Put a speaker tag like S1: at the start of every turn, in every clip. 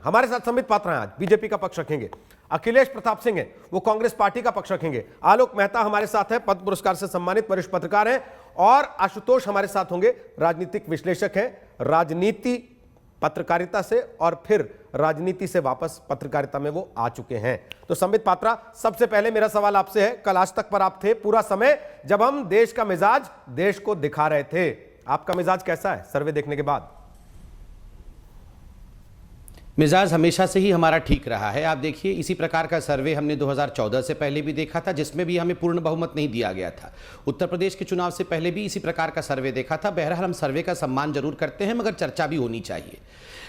S1: हमारे साथ संबित पात्रा हैं, आज बीजेपी का पक्ष रखेंगे। अखिलेश प्रताप सिंह हैं, वो कांग्रेस पार्टी का पक्ष रखेंगे। आलोक मेहता हमारे साथ है, पद्म पुरस्कार से सम्मानित वरिष्ठ पत्रकार हैं। और आशुतोष हमारे साथ होंगे, राजनीतिक विश्लेषक हैं, राजनीति पत्रकारिता से और फिर राजनीति से वापस पत्रकारिता में वो आ चुके हैं। तो संबित पात्रा, सबसे पहले मेरा सवाल आपसे है, कल आज तक पर आप थे पूरा समय जब हम देश का मिजाज देश को दिखा रहे थे। आपका मिजाज कैसा है सर्वे देखने के बाद?
S2: मिजाज हमेशा से ही हमारा ठीक रहा है। आप देखिए, इसी प्रकार का सर्वे हमने 2014 से पहले भी देखा था, जिसमें भी हमें पूर्ण बहुमत नहीं दिया गया था। उत्तर प्रदेश के चुनाव से पहले भी इसी प्रकार का सर्वे देखा था। बहरहाल हम सर्वे का सम्मान जरूर करते हैं, मगर चर्चा भी होनी चाहिए।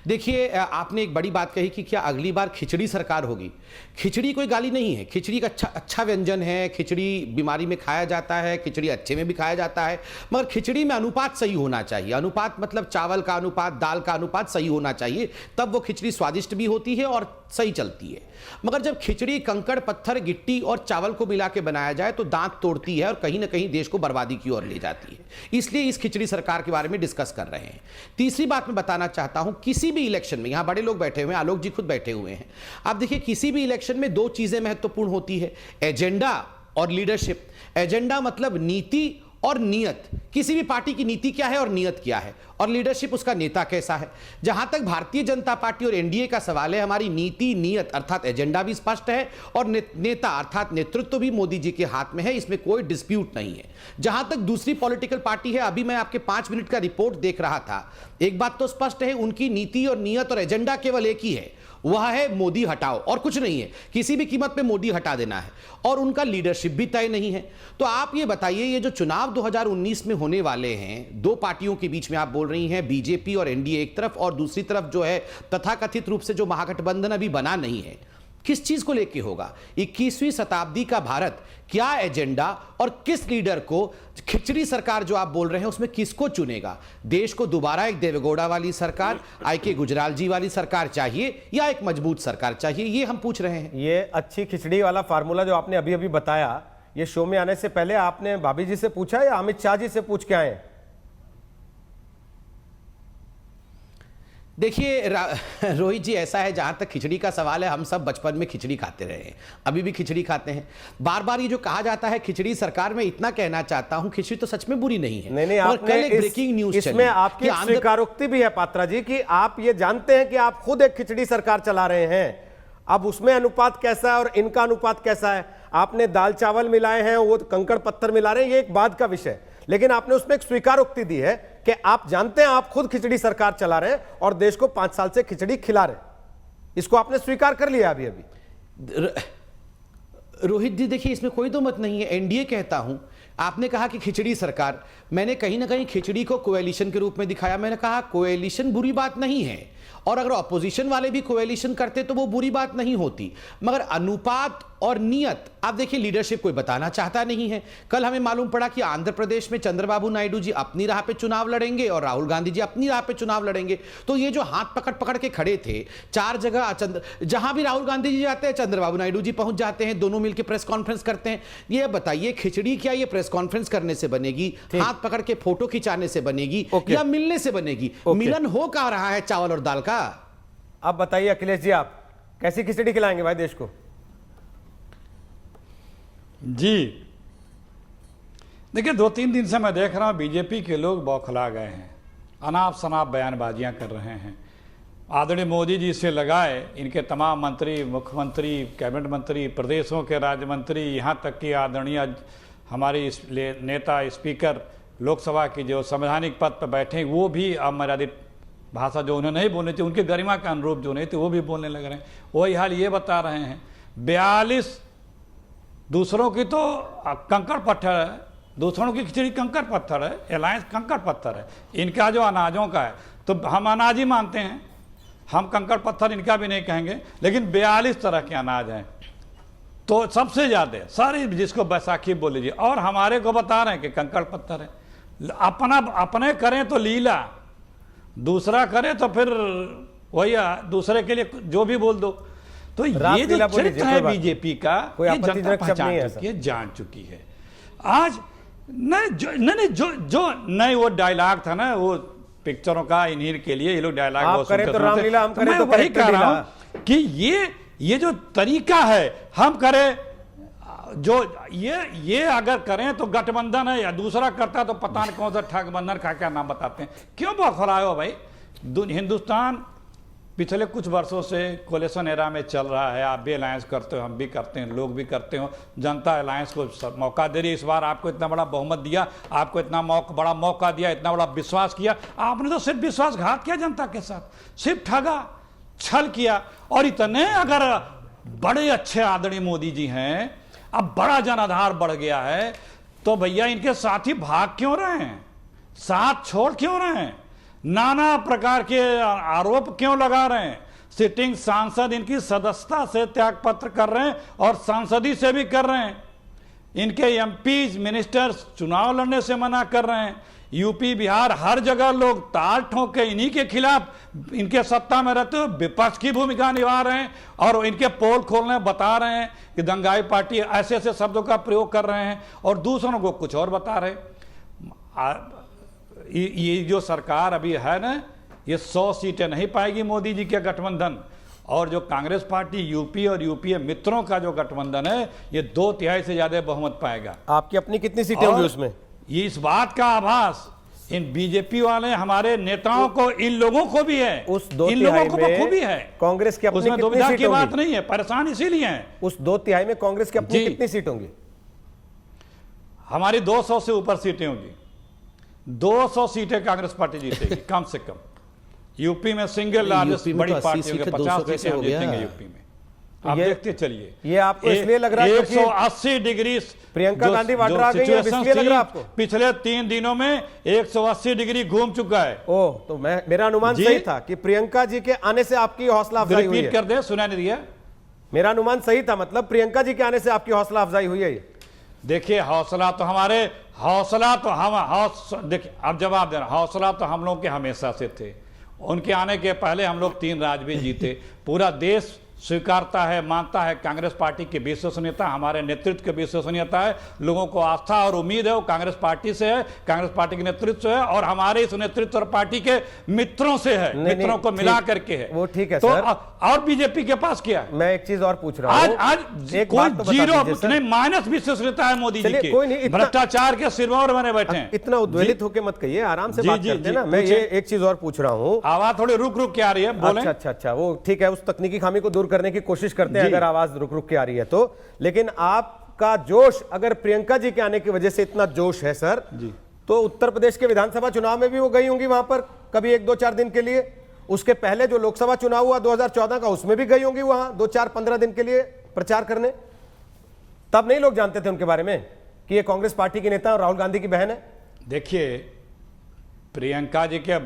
S2: देखिए, आपने एक बड़ी बात कही कि क्या अगली बार खिचड़ी सरकार होगी। खिचड़ी कोई गाली नहीं है, खिचड़ी का अच्छा व्यंजन है। खिचड़ी बीमारी में खाया जाता है, खिचड़ी अच्छे में भी खाया जाता है, मगर खिचड़ी में अनुपात सही होना चाहिए। अनुपात मतलब चावल का अनुपात, दाल का अनुपात सही होना चाहिए, तब वो खिचड़ी स्वादिष्ट भी होती है और सही चलती है। मगर जब खिचड़ी कंकड़ पत्थर गिट्टी और चावल को मिला के बनाया जाए तो दांत तोड़ती है और कहीं ना कहीं देश को बर्बादी की ओर ले जाती है। इसलिए इस खिचड़ी सरकार के बारे में डिस्कस कर रहे हैं। तीसरी बात मैं बताना चाहता हूं, किसी भी इलेक्शन में, यहां बड़े लोग बैठे हुए हैं, आलोक जी खुद बैठे हुए हैं, आप देखिए किसी भी इलेक्शन में दो चीजें महत्वपूर्ण होती है, एजेंडा और लीडरशिप। एजेंडा मतलब नीति और नियत। किसी भी पार्टी की नीति क्या है और नियत क्या है, और लीडरशिप उसका नेता कैसा है। जहां तक भारतीय जनता पार्टी और एनडीए का सवाल है, हमारी नीति नियत अर्थात एजेंडा भी स्पष्ट है और नेता अर्थात नेतृत्व भी मोदी जी के हाथ में है, इसमें कोई डिस्प्यूट नहीं है। जहां तक दूसरी पॉलिटिकल पार्टी है, अभी मैं आपके 5 मिनट का रिपोर्ट देख रहा था, एक बात तो स्पष्ट है, उनकी नीति और नियत और एजेंडा केवल एक ही है, वह है मोदी हटाओ, और कुछ नहीं है। किसी भी कीमत पे मोदी हटा देना है, और उनका लीडरशिप भी तय नहीं है। तो आप ये बताइए, ये जो चुनाव 2019 में होने वाले हैं, दो पार्टियों के बीच में आप बोल रही हैं, बीजेपी और एनडीए एक तरफ, और दूसरी तरफ जो है तथाकथित रूप से जो महागठबंधन अभी बना नहीं है, किस चीज को लेके होगा? 21वीं शताब्दी का भारत क्या एजेंडा और किस लीडर को, खिचड़ी सरकार जो आप बोल रहे हैं उसमें किसको चुनेगा? देश को दोबारा एक देवेगौड़ा वाली सरकार, आई.के. गुजराल जी वाली सरकार चाहिए या एक मजबूत सरकार चाहिए, ये हम पूछ रहे हैं।
S1: ये अच्छी खिचड़ी वाला फार्मूला जो आपने अभी अभी बताया, ये शो में आने से पहले आपने भाभी जी से पूछा या अमित शाह जी से पूछ के आए?
S2: देखिए रोहित जी, ऐसा है, जहां तक खिचड़ी का सवाल है, हम सब बचपन में खिचड़ी खाते रहे हैं, अभी भी खिचड़ी खाते हैं। बार बार ये जो कहा जाता है खिचड़ी सरकार, में इतना कहना चाहता हूं, खिचड़ी तो सच में बुरी नहीं है।
S1: नहीं, आपने
S2: कल एक ब्रेकिंग न्यूज
S1: इसमें आपकी स्वीकारोक्ति भी है पात्रा जी, कि आप ये जानते हैं कि आप खुद एक खिचड़ी सरकार चला रहे हैं। अब उसमें अनुपात कैसा है और इनका अनुपात कैसा है? आपने दाल चावल मिलाए हैं, वो कंकड़ पत्थर मिला रहे हैं, ये एक बाद का विषय, लेकिन आपने उसमें एक स्वीकारोक्ति दी है कि आप जानते हैं आप खुद खिचड़ी सरकार चला रहे हैं और देश को 5 साल से खिचड़ी खिला रहे हैं। इसको आपने स्वीकार कर लिया अभी अभी।
S2: रोहित जी देखिए, इसमें कोई दो मत नहीं है। एनडीए कहता हूं, आपने कहा कि खिचड़ी सरकार, मैंने कहीं ना कहीं खिचड़ी को कोएलिशन के रूप में दिखाया। मैंने कहा कोएलिशन बुरी बात नहीं है, और अगर ऑपोजिशन वाले भी कोएलिशन करते तो वो बुरी बात नहीं होती, मगर अनुपात और नियत, आप देखिए लीडरशिप कोई बताना चाहता नहीं है। कल हमें मालूम पड़ा कि आंध्र प्रदेश में चंद्रबाबू नायडू जी अपनी राह पे चुनाव लड़ेंगे और राहुल गांधी जी अपनी राह पे चुनाव लड़ेंगे। तो ये जो हाथ पकड़ पकड़ के खड़े थे 4 जगह, जहां भी राहुल गांधी जी जाते हैं चंद्रबाबू नायडू जी पहुंच जाते हैं, दोनों मिलकर प्रेस कॉन्फ्रेंस करते हैं। ये बताइए, खिचड़ी क्या ये प्रेस कॉन्फ्रेंस करने से बनेगी, हाथ पकड़ के फोटो खिंचाने से बनेगी, या मिलने से बनेगी? मिलन हो कहां रहा है चावल और दाल का?
S1: अब बताइए अखिलेश जी, आप कैसी खिचड़ी खिलाएंगे भाई देश को?
S3: जी देखिए, 2-3 दिन से मैं देख रहा हूं बीजेपी के लोग बौखला गए हैं, अनाप शनाप बयानबाजियां कर रहे हैं। आदरणीय मोदी जी से लगाए इनके तमाम मंत्री, मुख्यमंत्री, कैबिनेट मंत्री, प्रदेशों के राज्य मंत्री, यहाँ तक कि आदरणीय हमारी नेता स्पीकर लोकसभा की जो संवैधानिक पद पर बैठे, वो भी अमर्यादित भाषा जो उन्हें नहीं बोलनी चाहिए, उनके गरिमा के अनुरूप जो नहीं थे वो भी बोलने लग रहे हैं। वही हाल ये बता रहे हैं, 42 दूसरों की तो कंकड़ पत्थर है, दूसरों की खिचड़ी कंकड़ पत्थर है, अलायंस कंकड़ पत्थर है। इनका जो अनाजों का है तो हम अनाज ही मानते हैं, हम कंकड़ पत्थर इनका भी नहीं कहेंगे, लेकिन 42 तरह के अनाज हैं। तो सबसे ज़्यादा सारी जिसको बैसाखी बोल लीजिए, और हमारे को बता रहे हैं कि कंकड़ पत्थर है। अपने करें तो लीला, दूसरा करे तो फिर वही दूसरे के लिए जो भी बोल दो। तो ये जो चरित्र है बीजेपी का, ये जनता पहचान चुकी है, जान चुकी है। आज नहीं वो डायलॉग था ना, वो पिक्चरों का इन्हीं के लिए ये लोग डायलॉग
S1: आप
S3: बहुत
S1: करें
S3: सुनते
S1: तो
S3: सुनते।
S1: रामलीला, हम करें
S3: मैं
S1: तो
S3: वही
S1: कैरेक्टर
S3: कह रहा
S1: लीला।
S3: हूं कि ये जो तरीका है हम करें, जो ये अगर करें तो गठबंधन है, या दूसरा करता है तो पता नहीं कौन सा ठगबंधन का क्या नाम बताते हैं। क्यों बौखलाए हो भाई? हिंदुस्तान पिछले कुछ वर्षों से कोलिशन एरा में चल रहा है। आप भी अलायंस करते हो, हम भी करते हैं, लोग भी करते हो। जनता अलायंस को मौका दे रही है। इस बार आपको इतना बड़ा बहुमत दिया, आपको इतना बड़ा मौका दिया, इतना बड़ा विश्वास किया। आपने तो सिर्फ विश्वासघात किया जनता के साथ, सिर्फ ठगा, छल किया। और इतने अगर बड़े अच्छे आदरणीय मोदी जी हैं, अब बड़ा जनाधार बढ़ गया है, तो भैया इनके साथी भाग क्यों रहे हैं, साथ छोड़ क्यों रहे हैं, नाना प्रकार के आरोप क्यों लगा रहे हैं? सिटिंग सांसद इनकी सदस्यता से त्यागपत्र कर रहे हैं और सांसदी से भी कर रहे हैं। इनके एमपी मिनिस्टर्स चुनाव लड़ने से मना कर रहे हैं। यूपी बिहार हर जगह लोग ताल ठोक के इन्हीं के खिलाफ, इनके सत्ता में रहते हुए विपक्ष की भूमिका निभा रहे हैं और इनके पोल खोलने बता रहे हैं कि दंगाई पार्टी ऐसे ऐसे शब्दों का प्रयोग कर रहे हैं और दूसरों को कुछ और बता रहे हैं। ये जो सरकार अभी है ना, ये 100 सीटें नहीं पाएगी मोदी जी के गठबंधन। और जो कांग्रेस पार्टी यूपी और यूपीए मित्रों का जो गठबंधन है, ये 2/3 से ज्यादा बहुमत पाएगा।
S1: आपकी अपनी कितनी सीटें होंगी उसमें?
S3: ये इस बात का आभास इन बीजेपी वाले हमारे नेताओं को, इन लोगों को भी है,
S1: उस
S3: इन लोगों को बखूबी है।
S1: कांग्रेस की अपनी
S3: उसमें
S1: कितनी
S3: दुविधा
S1: सीट
S3: की बात
S1: होंगी?
S3: नहीं है, परेशान इसीलिए है।
S1: उस 2/3 में कांग्रेस की अपनी कितनी सीट होंगी?
S3: हमारी 200 से ऊपर सीटें होंगी। 200 सीटें कांग्रेस पार्टी जीतेगी कम से कम। यूपी में सिंगल लार्जेस्ट बड़ी पार्टी होगी, 50 सीटें हम जीतेंगे यूपी में। आप देखते चलिए।
S1: ये आपको इसलिए लग रहा है क्योंकि
S3: 180 डिग्री
S1: प्रियंका गांधी वाड्रा आ गई है, इसलिए लग रहा है आपको?
S3: पिछले 3 दिनों में 180 डिग्री घूम चुका है।
S1: ओह, तो मेरा अनुमान सही था कि प्रियंका जी के आने से आपकी हौसला अफजाई हुई है।
S3: रिपीट कर दे, सुना नहीं दिया?
S1: मेरा अनुमान सही था, मतलब प्रियंका जी के आने से आपकी हौसला अफजाई हुई है।
S3: देखिए हौसला तो हम देखिए, अब जवाब देना, हौसला तो हम लोग के हमेशा से थे। उनके आने के पहले हम लोग 3 राज्य भी जीते। पूरा देश स्वीकारता है, मानता है कांग्रेस पार्टी की विश्वसनीयता, हमारे नेतृत्व की विश्वसनीयता है। लोगों को आस्था और उम्मीद है वो कांग्रेस पार्टी से है, कांग्रेस पार्टी के नेतृत्व से है और हमारे इस नेतृत्व और पार्टी के मित्रों से है, मित्रों को मिला करके है।
S1: वो ठीक है
S3: तो
S1: सर।
S3: और बीजेपी के पास क्या है?
S1: मैं एक चीज और पूछ रहा हूं।
S3: आज कोई जीरो नहीं, माइनस विश्वसनीयता है मोदी जी
S1: चलिए, कोई नहीं,
S3: की। भ्रष्टाचार के सिरमौर बने बैठे हैं।
S1: इतना उद्वेलित होकर मत कहिए, आराम से बात करते हैं ना। मैं ये एक चीज और पूछ रहा हूं।
S3: आवाज थोड़ी रुक रुक के आ रही है, बोलें।
S1: अच्छा, वो ठीक है, उस तकनीकी खामी को दूर करने की कोशिश करते हैं अगर आवाज रुक रुक के आ रही है तो। लेकिन आपका जोश, अगर प्रियंका जी के आने की वजह से इतना जोश है सर जी, तो उत्तर प्रदेश के विधानसभा चुनाव में भी वो गई होंगी वहां पर कभी 1-2-4 दिन के लिए। उसके पहले जो लोकसभा चुनाव हुआ 2014 का, उसमें भी गई होंगी वहां 2-4-15 दिन के लिए प्रचार करने। तब नहीं लोग जानते थे उनके बारे में कि ये कांग्रेस पार्टी की नेता और राहुल गांधी की बहन है।
S3: देखिए प्रियंका जी के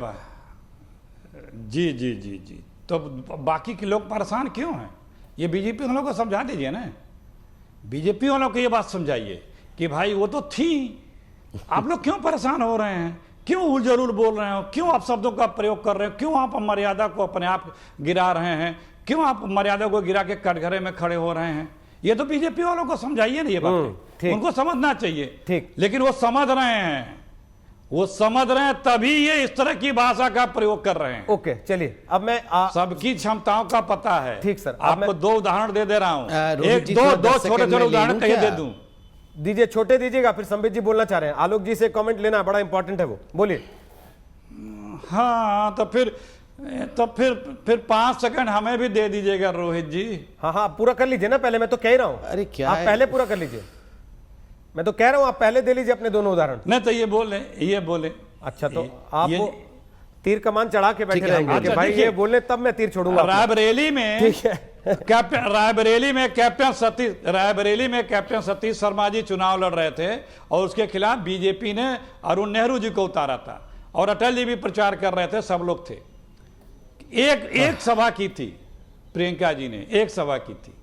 S3: जी तो बाकी के लोग परेशान क्यों हैं? ये बीजेपी वालों को समझा दीजिए ना। बीजेपी वालों को ये बात समझाइए कि भाई वो तो थी, आप लोग क्यों परेशान हो रहे हैं, क्यों उलझुल बोल रहे हो, क्यों आप शब्दों का प्रयोग कर रहे हो, क्यों आप मर्यादा को अपने आप गिरा रहे हैं, क्यों आप मर्यादा को गिरा के कटघरे में खड़े हो रहे हैं? ये तो बीजेपी वालों को समझाइए ना ये बातें, उनको समझना चाहिए।
S1: ठीक,
S3: लेकिन वो समझ रहे हैं, तभी ये इस तरह की भाषा का प्रयोग कर रहे हैं।
S1: ओके, चलिए अब मैं
S3: सबकी क्षमताओं का पता है।
S1: ठीक सर,
S3: आपको 2 उदाहरण दे रहा हूं।
S2: एक
S3: दो छोटे उदाहरण कहीं दे दूं।
S1: दीजिए, छोटे दीजिएगा, फिर संबित जी बोलना चाह रहे हैं। आलोक जी से कमेंट लेना बड़ा इंपॉर्टेंट है, वो बोलिए।
S3: हाँ तो फिर 5 सेकंड हमें भी दे दीजिएगा रोहित जी।
S1: हाँ, पूरा कर लीजिए ना पहले, मैं तो कह रहा हूं।
S2: अरे क्या
S1: आप पहले पूरा कर लीजिए, मैं तो कह रहा हूं आप पहले दे लीजिए अपने दोनों उदाहरण।
S3: नहीं तो ये बोले।
S1: अच्छा, तो आप वो तीर कमान चढ़ा के बैठे रहेंगे कि भाई
S3: देखिए,
S1: ये बोले तब मैं तीर छोड़ूंगा।
S3: रायबरेली में
S1: ठीक है।
S3: रायबरेली में कैप्टन सतीश शर्मा जी चुनाव लड़ रहे थे और उसके खिलाफ बीजेपी ने अरुण नेहरू जी को उतारा था और अटल जी भी प्रचार कर रहे थे, सब लोग थे। एक सभा की थी प्रियंका जी ने, एक सभा की थी।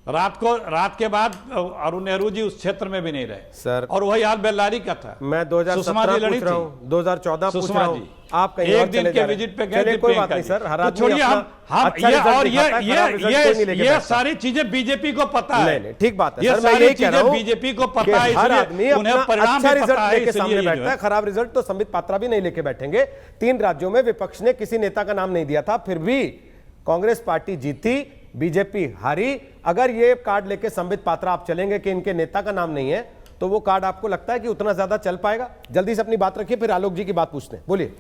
S3: रात के बाद अरुण नेहरू जी उस क्षेत्र में भी नहीं रहे
S1: सर,
S3: और वही हाल बेल्लारी का था।
S1: मैं 2017 पूछ रहा हूं, 2014 पूछ रहा हूं, आप कहीं और
S3: एक दिन
S1: चले
S3: के
S1: जा रहे हैं।
S3: विजिट पे गए
S1: चलिए,
S3: थे
S1: कोई बात
S3: प्रियंका
S1: नहीं
S3: जी।
S1: सर, हर
S3: तो
S1: आदमी
S3: छोड़िए,
S1: अपना
S3: हम
S1: अच्छा
S3: ये
S1: रिजल्ट
S3: और
S1: दिखाता है, खराब रिजल्ट कोई नहीं लेके
S3: ये
S1: बैठता।
S3: सारी चीजें बीजेपी को पता है।
S1: नहीं, नहीं, ठीक बात है
S3: ये
S1: सर, मैं
S3: सारी
S1: यही कह रहा
S3: चीजें
S1: हूं
S3: बीजेपी को
S1: कि
S3: पता है,
S1: हर
S3: इसलिए
S1: आदमी
S3: उन्हें
S1: अपना
S3: परिणाम
S1: अच्छा
S3: भी
S1: रिजल्ट
S3: पता है,
S1: लेके
S3: इसलिए
S1: सामने
S3: ये जो
S1: बैठता है। खराब रिजल्ट तो संबित पात्रा भी नहीं लेके बैठेंगे। 3 राज्यों में विपक्ष ने किसी नेता का नाम नहीं दिया था, फिर भी कांग्रेस पार्टी जीती, बीजेपी हारी। अगर ये कार्ड लेके संबित पात्रा आप चलेंगे कि इनके नेता का नाम नहीं है, तो वो कार्ड आपको लगता है कि उतना ज्यादा चल पाएगा? जल्दी से अपनी बात रखिए, फिर आलोक जी की बात पूछते हैं, बोलिए।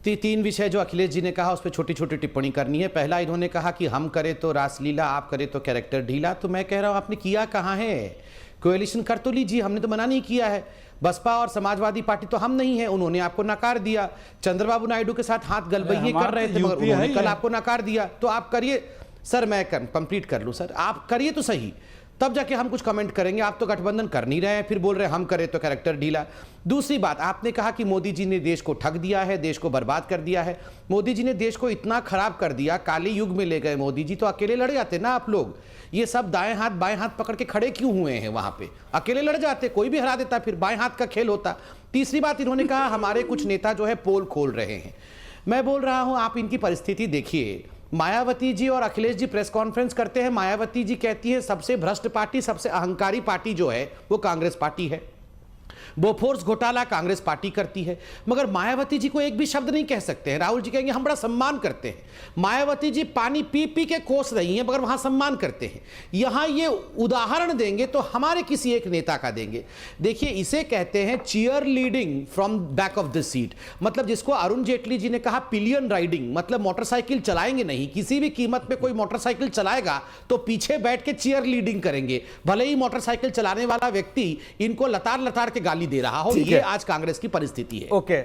S2: 3 विषय जो अखिलेश जी ने कहा उस पर छोटी छोटी टिप्पणी करनी है। पहला, इन्होंने कहा कि हम करें तो रासलीला, आप करें तो कैरेक्टर ढीला। तो मैं कह रहा हूं आपने किया कहां है? कोएलिशन कर तो लीजिए, हमने तो मना नहीं किया है। बसपा और समाजवादी पार्टी तो हम नहीं है, उन्होंने आपको नकार दिया। चंद्रबाबू नायडू के साथ हाथ गलबैये कर रहे थे, मगर उन्होंने कल आपको नकार दिया। तो आप करिए सर, मैं कंप्लीट कर लूं सर, आप करिए तो सही, तब जाके हम कुछ कमेंट करेंगे। आप तो गठबंधन कर नहीं रहे हैं, फिर बोल रहे हैं हम करें तो कैरेक्टर ढीला। दूसरी बात, आपने कहा कि मोदी जी ने देश को ठग दिया है, देश को बर्बाद कर दिया है। मोदी जी ने देश को इतना खराब कर दिया, काले युग में ले गए मोदी जी, तो अकेले लड़ जाते ना आप लोग। ये सब दाएं हाथ बाएं हाथ पकड़ के खड़े क्यों हुए हैं वहां पे? अकेले लड़ जाते, कोई भी हरा देता, फिर बाएं हाथ का खेल होता। तीसरी बात, इन्होंने कहा हमारे कुछ नेता जो है पोल खोल रहे हैं। मैं बोल रहा हूं, आप इनकी परिस्थिति देखिए। मायावती जी और अखिलेश जी प्रेस कॉन्फ्रेंस करते हैं, मायावती जी कहती है सबसे भ्रष्ट पार्टी, सबसे अहंकारी पार्टी जो है वो कांग्रेस पार्टी है। बोफोर्स घोटाला कांग्रेस पार्टी करती है, मगर मायावती जी को एक भी शब्द नहीं कह सकते हैं। राहुल जी कहेंगे हम बड़ा सम्मान करते हैं। मायावती जी पानी पी पी के कोस रही हैं, मगर वहां सम्मान करते हैं। यहां ये उदाहरण देंगे तो हमारे किसी एक नेता का देंगे। देखिए, इसे कहते हैं cheerleading from back of the seat. मतलब जिसको अरुण जेटली जी ने कहा पिलियन राइडिंग, मतलब मोटरसाइकिल चलाएंगे नहीं, किसी भी कीमत पे कोई मोटरसाइकिल चलाएगा तो पीछे बैठ के चीयर लीडिंग करेंगे, भले ही मोटरसाइकिल चलाने वाला व्यक्ति इनको लतार लतार के गाली दे रहा हो। ये आज कांग्रेस की परिस्थिति है।
S1: ओके।